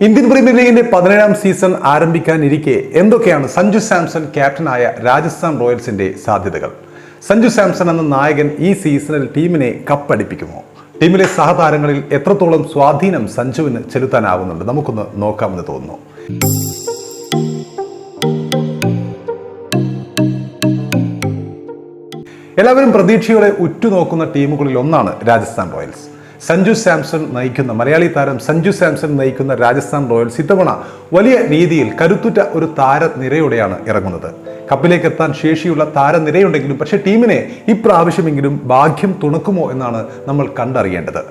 Indian premier ലീഗിന്റെ 17ാം season ആരംഭിക്കാനിരിക്കെ എന്തൊക്കെയാണ് സഞ്ജു സാംസൺ ക്യാപ്റ്റനായ രാജസ്ഥാൻ റോയൽസിന്റെ സാധ്യതകൾ? സഞ്ജു സാംസൺ എന്ന നായകൻ ഈ സീസണിൽ ടീമിനെ കപ്പടിപ്പിക്കുമോ? ടീമിലെ സഹതാരങ്ങളിൽ എത്രത്തോളം സ്വാധീനം സഞ്ജുവിന് ചെലുത്താനാവുന്നുണ്ട്? നമുക്കൊന്ന് നോക്കാമെന്ന് തോന്നുന്നു. എല്ലാവരും പ്രതീക്ഷയോടെ ഉറ്റുനോക്കുന്ന ടീമുകളിൽ ഒന്നാണ് രാജസ്ഥാൻ റോയൽസ്. സഞ്ജു സാംസൺ നയിക്കുന്ന മലയാളി താരം സഞ്ജു സാംസൺ നയിക്കുന്ന രാജസ്ഥാൻ റോയൽസ് ഇത്തവണ വലിയ രീതിയിൽ കരുത്തുറ്റ ഒരു താരനിരയോടെയാണ് ഇറങ്ങുന്നത്. കപ്പിലേക്ക് എത്താൻ ശേഷിയുള്ള താരനിരയുണ്ടെങ്കിലും പക്ഷേ ടീമിനെ ഇപ്രാവശ്യമെങ്കിലും ഭാഗ്യം തുണക്കുമോ എന്നാണ് നമ്മൾ കണ്ടറിയേണ്ടത്.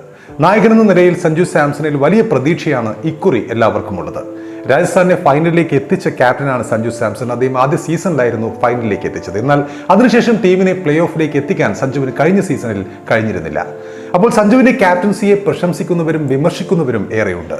നായകനെന്ന നിലയിൽ സഞ്ജു സാംസണിൽ വലിയ പ്രതീക്ഷയാണ് ഇക്കുറി എല്ലാവർക്കും ഉള്ളത്. രാജസ്ഥാനെ ഫൈനലിലേക്ക് എത്തിച്ച ക്യാപ്റ്റനാണ് സഞ്ജു സാംസൺ. അദ്ദേഹം ആദ്യ സീസണിലായിരുന്നു ഫൈനലിലേക്ക് എത്തിച്ചത്. എന്നാൽ അതിനുശേഷം ടീമിനെ പ്ലേ ഓഫിലേക്ക് എത്തിക്കാൻ സഞ്ജുവിന് കഴിഞ്ഞ സീസണിൽ കഴിഞ്ഞിരുന്നില്ല. അപ്പോൾ സഞ്ജുവിന്റെ ക്യാപ്റ്റൻസിയെ പ്രശംസിക്കുന്നവരും വിമർശിക്കുന്നവരും ഏറെയുണ്ട്.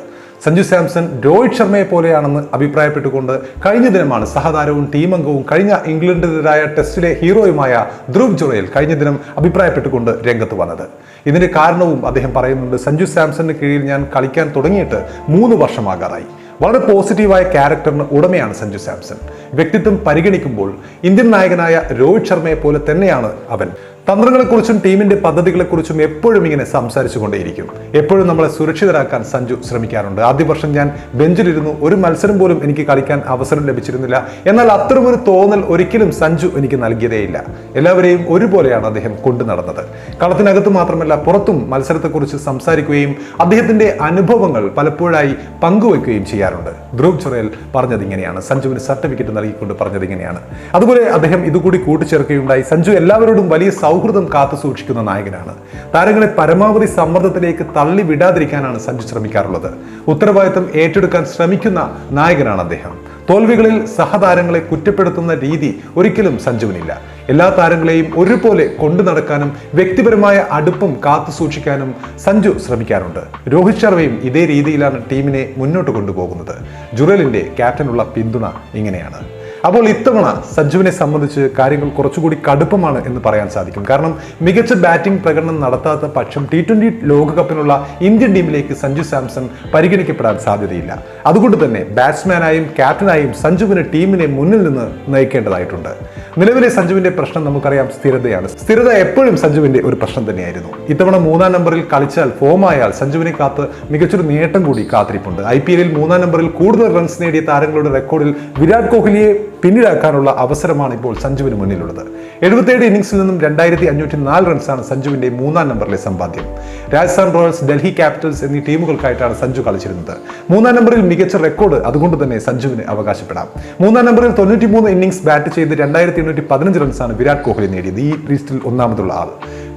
സഞ്ജു സാംസൺ രോഹിത് ശർമ്മയെ പോലെയാണെന്ന് അഭിപ്രായപ്പെട്ടുകൊണ്ട് കഴിഞ്ഞ ദിനമാണ് സഹതാരവും ടീമംഗവും കഴിഞ്ഞ ഇംഗ്ലണ്ടിനെതിരായ ടെസ്റ്റിലെ ഹീറോയുമായ ധ്രുവ് ജുറേൽ കഴിഞ്ഞ ദിനം അഭിപ്രായപ്പെട്ടുകൊണ്ട് രംഗത്ത് വന്നത്. ഇതിന്റെ കാരണവും അദ്ദേഹം പറയുന്നുണ്ട്. സഞ്ജു സാംസണിന് കീഴിൽ ഞാൻ കളിക്കാൻ തുടങ്ങിയിട്ട് 3 വർഷമാകാറായി. വളരെ പോസിറ്റീവായ ക്യാരക്ടറിന് ഉടമയാണ് സഞ്ജു സാംസൺ. വ്യക്തിത്വം പരിഗണിക്കുമ്പോൾ ഇന്ത്യൻ നായകനായ രോഹിത് ശർമ്മയെ പോലെ തന്നെയാണ് അവൻ. തന്ത്രങ്ങളെക്കുറിച്ചും ടീമിന്റെ പദ്ധതികളെക്കുറിച്ചും എപ്പോഴും ഇങ്ങനെ സംസാരിച്ചു കൊണ്ടേയിരിക്കും. എപ്പോഴും നമ്മളെ സുരക്ഷിതരാക്കാൻ സഞ്ജു ശ്രമിക്കാറുണ്ട്. ആദ്യ വർഷം ഞാൻ ബെഞ്ചിലിരുന്നു, ഒരു മത്സരം പോലും എനിക്ക് കളിക്കാൻ അവസരം ലഭിച്ചിരുന്നില്ല. എന്നാൽ അത്തരമൊരു തോന്നൽ ഒരിക്കലും സഞ്ജു എനിക്ക് നൽകിയതേയില്ല. എല്ലാവരെയും ഒരുപോലെയാണ് അദ്ദേഹം കൊണ്ടു നടന്നത്. കളത്തിനകത്ത് മാത്രമല്ല പുറത്തും മത്സരത്തെക്കുറിച്ച് സംസാരിക്കുകയും അദ്ദേഹത്തിന്റെ അനുഭവങ്ങൾ പലപ്പോഴായി പങ്കുവെക്കുകയും ചെയ്യാറുണ്ട്. ധ്രുവ് ജുറേൽ പറഞ്ഞത് ഇങ്ങനെയാണ്, സഞ്ജുവിന് സർട്ടിഫിക്കറ്റ് നൽകിക്കൊണ്ട് പറഞ്ഞത് ഇങ്ങനെയാണ്. അതുപോലെ അദ്ദേഹം ഇതുകൂടി കൂട്ടിച്ചേർക്കുകയുണ്ടായി. സഞ്ജു എല്ലാവരോടും വലിയ സൗഹൃദം കാത്തു സൂക്ഷിക്കുന്ന നായകനാണ്. താരങ്ങളെ പരമാവധി സമ്മർദ്ദത്തിലേക്ക് തള്ളി വിടാതിരിക്കാനാണ് സഞ്ജു ശ്രമിക്കാറുള്ളത്. ഉത്തരവാദിത്തം ഏറ്റെടുക്കാൻ ശ്രമിക്കുന്ന നായകനാണ് അദ്ദേഹം. തോൽവികളിൽ സഹതാരങ്ങളെ കുറ്റപ്പെടുത്തുന്ന രീതി ഒരിക്കലും സഞ്ജുവിനില്ല. എല്ലാ താരങ്ങളെയും ഒരുപോലെ കൊണ്ടു നടക്കാനും വ്യക്തിപരമായ അടുപ്പം കാത്തു സൂക്ഷിക്കാനും സഞ്ജു ശ്രമിക്കാറുണ്ട്. രോഹിത് ശർമ്മയും ഇതേ രീതിയിലാണ് ടീമിനെ മുന്നോട്ട് കൊണ്ടുപോകുന്നത്. ജുറേലിന്റെ ക്യാപ്റ്റനുള്ള പിന്തുണ ഇങ്ങനെയാണ്. അപ്പോൾ ഇത്തവണ സഞ്ജുവിനെ സംബന്ധിച്ച് കാര്യങ്ങൾ കുറച്ചുകൂടി കടുപ്പമാണ് എന്ന് പറയാൻ സാധിക്കും. കാരണം മികച്ച ബാറ്റിംഗ് പ്രകടനം നടത്താത്ത പക്ഷം T20 ലോകകപ്പിനുള്ള ഇന്ത്യൻ ടീമിലേക്ക് സഞ്ജു സാംസൺ പരിഗണിക്കപ്പെടാൻ സാധ്യതയില്ല. അതുകൊണ്ട് തന്നെ ബാറ്റ്സ്മാനായും ക്യാപ്റ്റനായും സഞ്ജുവിന് ടീമിനെ മുന്നിൽ നിന്ന് നയിക്കേണ്ടതായിട്ടുണ്ട്. നിലവിലെ സഞ്ജുവിന്റെ പ്രശ്നം നമുക്കറിയാം, സ്ഥിരതയാണ്. സ്ഥിരത എപ്പോഴും സഞ്ജുവിന്റെ ഒരു പ്രശ്നം തന്നെയായിരുന്നു. ഇത്തവണ 3ാം നമ്പറിൽ കളിച്ചാൽ ഫോമായാൽ സഞ്ജുവിനെ കാത്ത് മികച്ചൊരു നേട്ടം കൂടി കാത്തിരിപ്പുണ്ട്. IPL 3ാം നമ്പറിൽ കൂടുതൽ റൺസ് നേടിയ താരങ്ങളുടെ റെക്കോർഡിൽ വിരാട് കോഹ്ലിയെ പിന്നിലാക്കാനുള്ള അവസരമാണ് ഇപ്പോൾ സഞ്ജുവിന് മുന്നിലുള്ളത്. 77 ഇന്നിംഗ്സിൽ നിന്നും 2504 റൺസാണ് സഞ്ജുവിന്റെ 3ാം നമ്പറിലെ സമ്പാദ്യം. രാജസ്ഥാൻ റോയൽസ്, ഡൽഹി ക്യാപിറ്റൽസ് എന്നീ ടീമുകൾക്കായിട്ടാണ് സഞ്ജു കളിച്ചിരുന്നത്. 3ാം നമ്പറിൽ മികച്ച റെക്കോർഡ് അതുകൊണ്ട് തന്നെ സഞ്ജുവിന് അവകാശപ്പെടാം. 3ാം നമ്പറിൽ 93 ഇന്നിംഗ്സ് ബാറ്റ് ചെയ്ത് 2815 റൺസാണ് വിരാട് കോഹ്ലി നേടിയത്. ഈ ലിസ്റ്റിൽ ഒന്നാമതുള്ള ആൾ.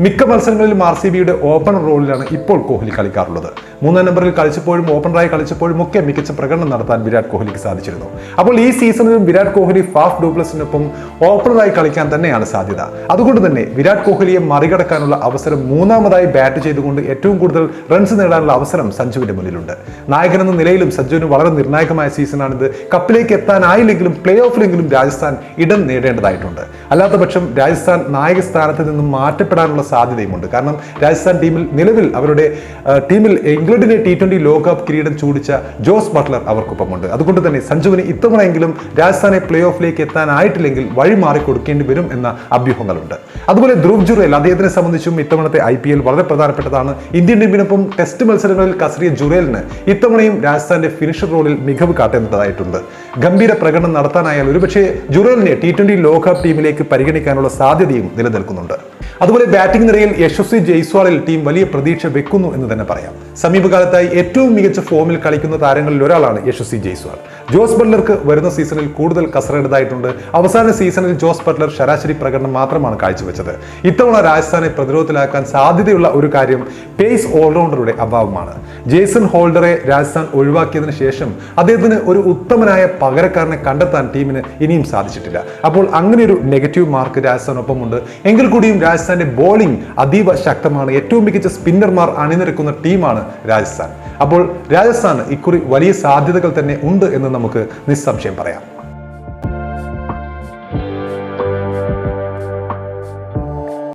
മിക്ക മത്സരങ്ങളിലും RCBയുടെ ഓപ്പണർ റോളിലാണ് ഇപ്പോൾ കോഹ്ലി കളിക്കാറുള്ളത്. 3ാം നമ്പറിൽ കളിച്ചപ്പോഴും ഓപ്പണറായി കളിച്ചപ്പോഴും ഒക്കെ മികച്ച പ്രകടനം നടത്താൻ വിരാട് കോഹ്ലിക്ക് സാധിച്ചിരുന്നു. അപ്പോൾ ഈ സീസണിലും വിരാട് കോഹ്ലി ഫാഫ് ഡുപ്ലസിനൊപ്പം ഓപ്പണറായി കളിക്കാൻ തന്നെയാണ് സാധ്യത. അതുകൊണ്ട് തന്നെ വിരാട് കോഹ്ലിയെ മറികടക്കാനുള്ള അവസരം 3ാമതായി ബാറ്റ് ചെയ്തുകൊണ്ട് ഏറ്റവും കൂടുതൽ റൺസ് നേടാനുള്ള അവസരം സഞ്ജുവിന്റെ മുന്നിലുണ്ട്. നായകനെന്ന നിലയിലും സഞ്ജുവിന് വളരെ നിർണായകമായ സീസണാണിത്. കപ്പിലേക്ക് എത്താനായില്ലെങ്കിലും പ്ലേ ഓഫിലെങ്കിലും രാജസ്ഥാൻ ഇടം നേടേണ്ടതായിട്ടുണ്ട്. അല്ലാത്ത പക്ഷം രാജസ്ഥാൻ നായക സ്ഥാനത്ത് നിന്നും മാറ്റപ്പെടാനുള്ള സാധ്യതയുമുണ്ട്. കാരണം രാജസ്ഥാൻ ടീമിൽ നിലവിൽ അവരുടെ ടീമിൽ ഇംഗ്ലണ്ടിനെ T20 ലോകകപ്പ് കിരീടം ചൂടിച്ച ജോസ് ബട്ട്ലർ അവർക്കൊപ്പമുണ്ട്. അതുകൊണ്ട് തന്നെ സഞ്ജുവിന് ഇത്തവണയെങ്കിലും രാജസ്ഥാനെ പ്ലേ ഓഫിലേക്ക് എത്താനായിട്ടില്ലെങ്കിൽ വഴി മാറി കൊടുക്കേണ്ടി വരും എന്ന അഭ്യൂഹങ്ങളുണ്ട്. അതുപോലെ ധ്രുവ് ജുറേൽ, അദ്ദേഹത്തിനെ സംബന്ധിച്ചും ഇത്തവണത്തെ IPL വളരെ പ്രധാനപ്പെട്ടതാണ്. ഇന്ത്യൻ ടീമിനൊപ്പം ടെസ്റ്റ് മത്സരങ്ങളിൽ കസറിയ ജുറേലിന് ഇത്തവണയും രാജസ്ഥാന്റെ ഫിനിഷർ റോളിൽ മികവ് കാട്ടേണ്ടതായിട്ടുണ്ട്. ഗംഭീര പ്രകടനം നടത്താനായാൽ ഒരുപക്ഷെ ജുറേലിനെ T20 ലോകകപ്പ് ടീമിലേക്ക് പരിഗണിക്കാനുള്ള സാധ്യതയും നിലനിൽക്കുന്നുണ്ട്. അതുപോലെ ബാറ്റിംഗ് നിരയിൽ യശസ്വി ജയ്സ്വാളിൽ ടീം വലിയ പ്രതീക്ഷ വെക്കുന്നു എന്ന് തന്നെ പറയാം. സമീപകാലത്തായി ഏറ്റവും മികച്ച ഫോമിൽ കളിക്കുന്ന താരങ്ങളിൽ ഒരാളാണ് യശസ്വി ജയ്സ്വാൾ. ജോസ് ബട്ട്ലർക്ക് വരുന്ന സീസണിൽ കൂടുതൽ കസറേണ്ടതായിട്ടുണ്ട്. അവസാന സീസണിൽ ജോസ് ബട്ട്ലർ ശരാശരി പ്രകടനം മാത്രമാണ് കാഴ്ചവെച്ചത്. ഇത്തവണ രാജസ്ഥാനെ പ്രതിരോധത്തിലാക്കാൻ സാധ്യതയുള്ള ഒരു കാര്യം പേസ് ഓൾറൗണ്ടറുടെ അഭാവമാണ്. ജേസൺ ഹോൾഡറെ രാജസ്ഥാൻ ഒഴിവാക്കിയതിനു ശേഷം അദ്ദേഹത്തിന് ഒരു ഉത്തമനായ പകരക്കാരനെ കണ്ടെത്താൻ ടീമിന് ഇനിയും സാധിച്ചിട്ടില്ല. അപ്പോൾ അങ്ങനെ ഒരു നെഗറ്റീവ് മാർക്ക് രാജസ്ഥാനൊപ്പമുണ്ട്. എങ്കിൽ കൂടിയും രാജസ്ഥാന്റെ ബോളിംഗ് അതീവ ശക്തമാണ്. ഏറ്റവും മികച്ച സ്പിന്നർമാർ അണിനിരക്കുന്ന ടീമാണ് രാജസ്ഥാൻ. അപ്പോൾ രാജസ്ഥാന് ഇക്കുറി വലിയ സാധ്യതകൾ തന്നെ ഉണ്ട് എന്ന് നമുക്ക് നിസ്സംശയം പറയാം.